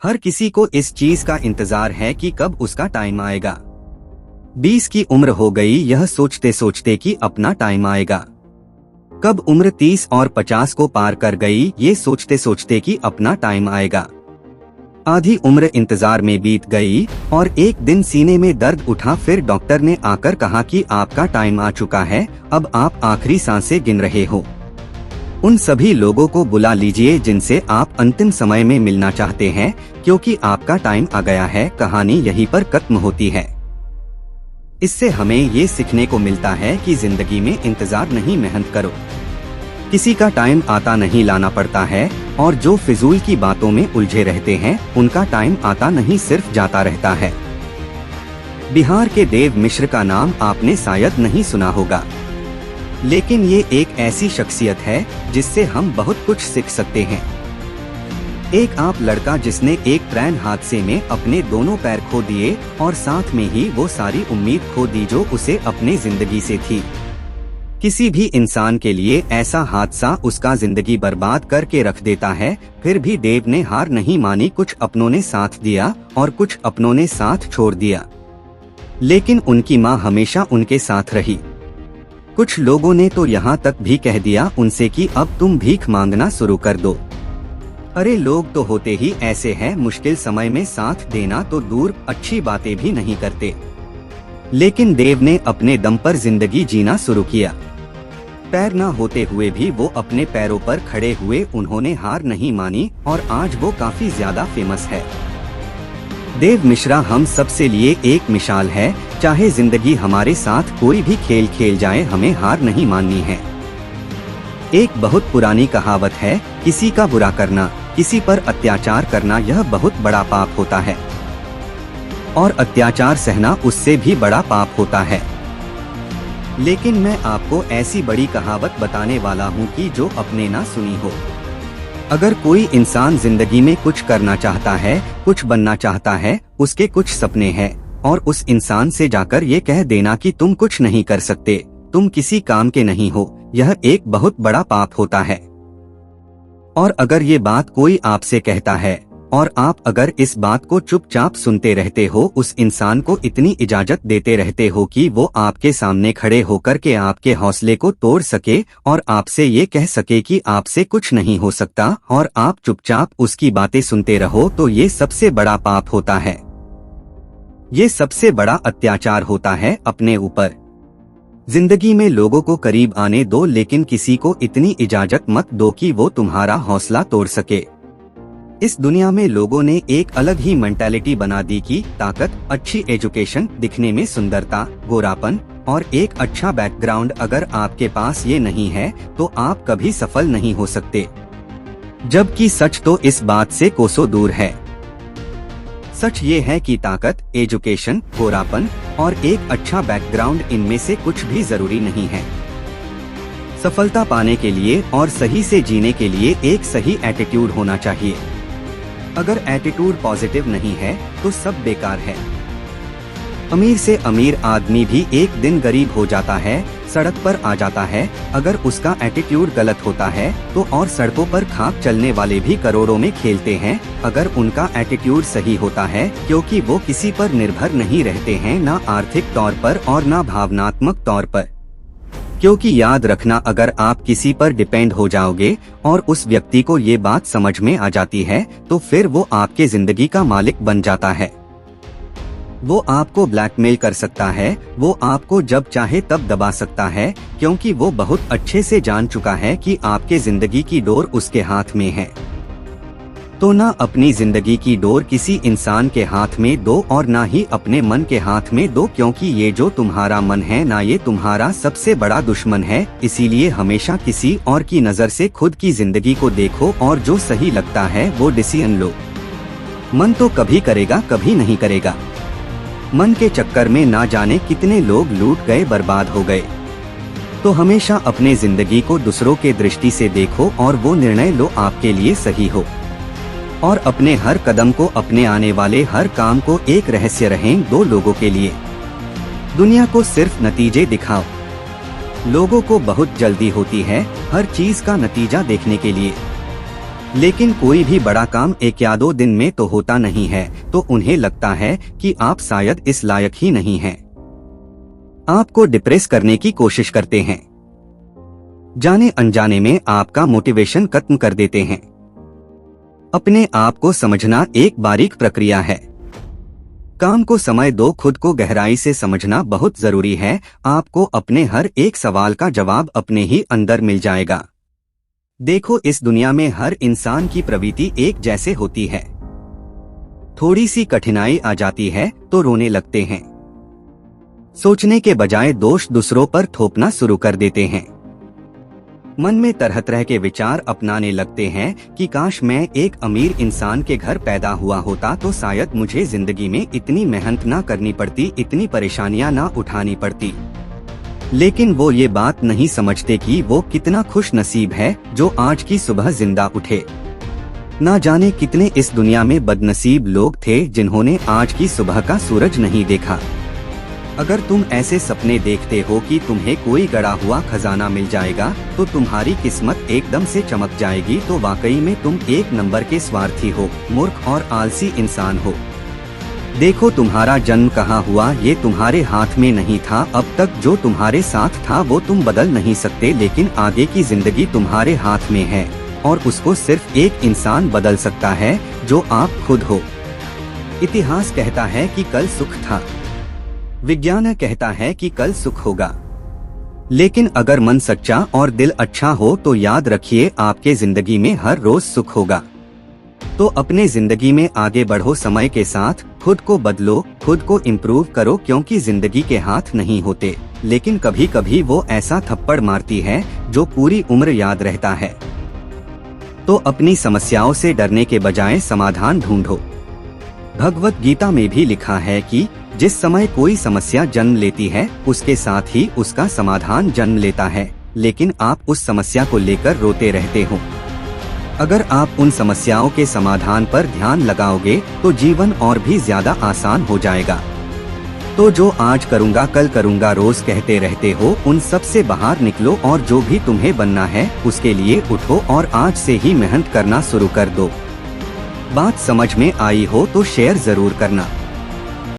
हर किसी को इस चीज का इंतजार है कि कब उसका टाइम आएगा। 20 की उम्र हो गई यह सोचते सोचते कि अपना टाइम आएगा। कब उम्र 30 और 50 को पार कर गई ये सोचते सोचते कि अपना टाइम आएगा। आधी उम्र इंतजार में बीत गई और एक दिन सीने में दर्द उठा। फिर डॉक्टर ने आकर कहा कि आपका टाइम आ चुका है, अब आप आखिरी सांसें गिन रहे हो। उन सभी लोगों को बुला लीजिए जिनसे आप अंतिम समय में मिलना चाहते हैं, क्योंकि आपका टाइम आ गया है। कहानी यहीं पर खत्म होती है। इससे हमें ये सीखने को मिलता है कि जिंदगी में इंतजार नहीं, मेहनत करो। किसी का टाइम आता नहीं लाना पड़ता है, और जो फिजूल की बातों में उलझे रहते हैं उनका टाइम आता नहीं, सिर्फ जाता रहता है। बिहार के देव मिश्र का नाम आपने शायद नहीं सुना होगा, लेकिन ये एक ऐसी शख्सियत है जिससे हम बहुत कुछ सीख सकते हैं। एक आप लड़का जिसने एक ट्रेन हादसे में अपने दोनों पैर खो दिए और साथ में ही वो सारी उम्मीद खो दी जो उसे अपने जिंदगी से थी। किसी भी इंसान के लिए ऐसा हादसा उसका जिंदगी बर्बाद करके रख देता है। फिर भी देव ने हार नहीं मानी। कुछ अपनों ने साथ दिया और कुछ अपनों ने साथ छोड़ दिया, लेकिन उनकी माँ हमेशा उनके साथ रही। कुछ लोगों ने तो यहाँ तक भी कह दिया उनसे कि अब तुम भीख मांगना शुरू कर दो। अरे लोग तो होते ही ऐसे हैं, मुश्किल समय में साथ देना तो दूर, अच्छी बातें भी नहीं करते। लेकिन देव ने अपने दम पर जिंदगी जीना शुरू किया। पैर न होते हुए भी वो अपने पैरों पर खड़े हुए, उन्होंने हार नहीं मानी और आज वो काफी ज्यादा फेमस है। देव मिश्रा हम सबसे लिए एक मिसाल है। चाहे जिंदगी हमारे साथ कोई भी खेल खेल जाए, हमें हार नहीं माननी है। एक बहुत पुरानी कहावत है, किसी का बुरा करना, किसी पर अत्याचार करना यह बहुत बड़ा पाप होता है, और अत्याचार सहना उससे भी बड़ा पाप होता है। लेकिन मैं आपको ऐसी बड़ी कहावत बताने वाला हूँ कि जो अपने ना सुनी हो। अगर कोई इंसान जिंदगी में कुछ करना चाहता है, कुछ बनना चाहता है, उसके कुछ सपने हैं, और उस इंसान से जाकर ये कह देना कि तुम कुछ नहीं कर सकते, तुम किसी काम के नहीं हो, यह एक बहुत बड़ा पाप होता है। और अगर ये बात कोई आपसे कहता है और आप अगर इस बात को चुपचाप सुनते रहते हो, उस इंसान को इतनी इजाजत देते रहते हो कि वो आपके सामने खड़े होकर के आपके हौसले को तोड़ सके और आपसे ये कह सके कि आपसे कुछ नहीं हो सकता, और आप चुपचाप उसकी बातें सुनते रहो, तो ये सबसे बड़ा पाप होता है। ये सबसे बड़ा अत्याचार होता है अपने ऊपर। जिंदगी में लोगों को करीब आने दो, लेकिन किसी को इतनी इजाजत मत दो कि वो तुम्हारा हौसला तोड़ सके। इस दुनिया में लोगों ने एक अलग ही मेंटालिटी बना दी कि ताकत, अच्छी एजुकेशन, दिखने में सुंदरता, गोरापन और एक अच्छा बैकग्राउंड अगर आपके पास ये नहीं है तो आप कभी सफल नहीं हो सकते। जबकि सच तो इस बात से कोसों दूर है। सच ये है कि ताकत, एजुकेशन, गोरापन और एक अच्छा बैकग्राउंड, इनमें से कुछ भी जरूरी नहीं है। सफलता पाने के लिए और सही से जीने के लिए एक सही एटीट्यूड होना चाहिए। अगर एटीट्यूड पॉजिटिव नहीं है तो सब बेकार है। अमीर से अमीर आदमी भी एक दिन गरीब हो जाता है, सड़क पर आ जाता है। अगर उसका एटीट्यूड गलत होता है तो और सड़कों पर खाक चलने वाले भी करोड़ों में खेलते हैं। अगर उनका एटीट्यूड सही होता है, क्योंकि वो किसी पर निर्भर नहीं रहते हैं, ना आर्थिक तौर पर और ना भावनात्मक तौर पर। क्योंकि याद रखना, अगर आप किसी पर डिपेंड हो जाओगे और उस व्यक्ति को ये बात समझ में आ जाती है तो फिर वो आपके जिंदगी का मालिक बन जाता है। वो आपको ब्लैकमेल कर सकता है, वो आपको जब चाहे तब दबा सकता है, क्योंकि वो बहुत अच्छे से जान चुका है कि आपके जिंदगी की डोर उसके हाथ में है। तो ना अपनी जिंदगी की डोर किसी इंसान के हाथ में दो और ना ही अपने मन के हाथ में दो, क्योंकि ये जो तुम्हारा मन है ना, ये तुम्हारा सबसे बड़ा दुश्मन है। इसीलिए हमेशा किसी और की नजर से खुद की जिंदगी को देखो और जो सही लगता है वो डिसीजन लो। मन तो कभी करेगा, कभी नहीं करेगा। मन के चक्कर में ना जाने कितने लोग लूट गए, बर्बाद हो गए। तो हमेशा अपने जिंदगी को दूसरों के दृष्टि से देखो और वो निर्णय लो आपके लिए सही हो। और अपने हर कदम को, अपने आने वाले हर काम को एक रहस्य रहें दो लोगों के लिए। दुनिया को सिर्फ नतीजे दिखाओ। लोगों को बहुत जल्दी होती है हर चीज का नतीजा देखने के लिए। लेकिन कोई भी बड़ा काम 1 या 2 दिन में तो होता नहीं है, तो उन्हें लगता है कि आप शायद इस लायक ही नहीं हैं। आपको डिप्रेस करने की कोशिश करते हैं। जाने अनजाने में आपका मोटिवेशन खत्म कर देते हैं। अपने आप को समझना एक बारीक प्रक्रिया है। काम को समय दो, खुद को गहराई से समझना बहुत जरूरी है। आपको अपने हर एक सवाल का जवाब अपने ही अंदर मिल जाएगा। देखो, इस दुनिया में हर इंसान की प्रवृत्ति एक जैसे होती है। थोड़ी सी कठिनाई आ जाती है तो रोने लगते हैं। सोचने के बजाय दोष दूसरों पर थोपना शुरू कर देते हैं। मन में तरह तरह के विचार अपनाने लगते हैं कि काश मैं एक अमीर इंसान के घर पैदा हुआ होता तो शायद मुझे जिंदगी में इतनी मेहनत ना करनी पड़ती, इतनी परेशानियां ना उठानी पड़ती। लेकिन वो ये बात नहीं समझते कि वो कितना खुश नसीब है जो आज की सुबह जिंदा उठे। ना जाने कितने इस दुनिया में बदनसीब लोग थे जिन्होंने आज की सुबह का सूरज नहीं देखा। अगर तुम ऐसे सपने देखते हो कि तुम्हें कोई गड़ा हुआ खजाना मिल जाएगा तो तुम्हारी किस्मत एकदम से चमक जाएगी, तो वाकई में तुम एक नंबर के स्वार्थी हो, मूर्ख और आलसी इंसान हो। देखो, तुम्हारा जन्म कहाँ हुआ ये तुम्हारे हाथ में नहीं था। अब तक जो तुम्हारे साथ था वो तुम बदल नहीं सकते, लेकिन आगे की जिंदगी तुम्हारे हाथ में है और उसको सिर्फ एक इंसान बदल सकता है, जो आप खुद हो। इतिहास कहता है कि कल सुख था, विज्ञान कहता है कि कल सुख होगा, लेकिन अगर मन सच्चा और दिल अच्छा हो तो याद रखिए आपके जिंदगी में हर रोज सुख होगा। तो अपने जिंदगी में आगे बढ़ो, समय के साथ खुद को बदलो, खुद को इम्प्रूव करो, क्योंकि जिंदगी के हाथ नहीं होते, लेकिन कभी कभी वो ऐसा थप्पड़ मारती है जो पूरी उम्र याद रहता है। तो अपनी समस्याओं से डरने के बजाय समाधान ढूंढो। भगवत गीता में भी लिखा है कि जिस समय कोई समस्या जन्म लेती है उसके साथ ही उसका समाधान जन्म लेता है, लेकिन आप उस समस्या को लेकर रोते रहते हो। अगर आप उन समस्याओं के समाधान पर ध्यान लगाओगे तो जीवन और भी ज्यादा आसान हो जाएगा। तो जो आज करूँगा कल करूँगा रोज कहते रहते हो, उन सब से बाहर निकलो और जो भी तुम्हें बनना है उसके लिए उठो और आज से ही मेहनत करना शुरू कर दो। बात समझ में आई हो तो शेयर जरूर करना।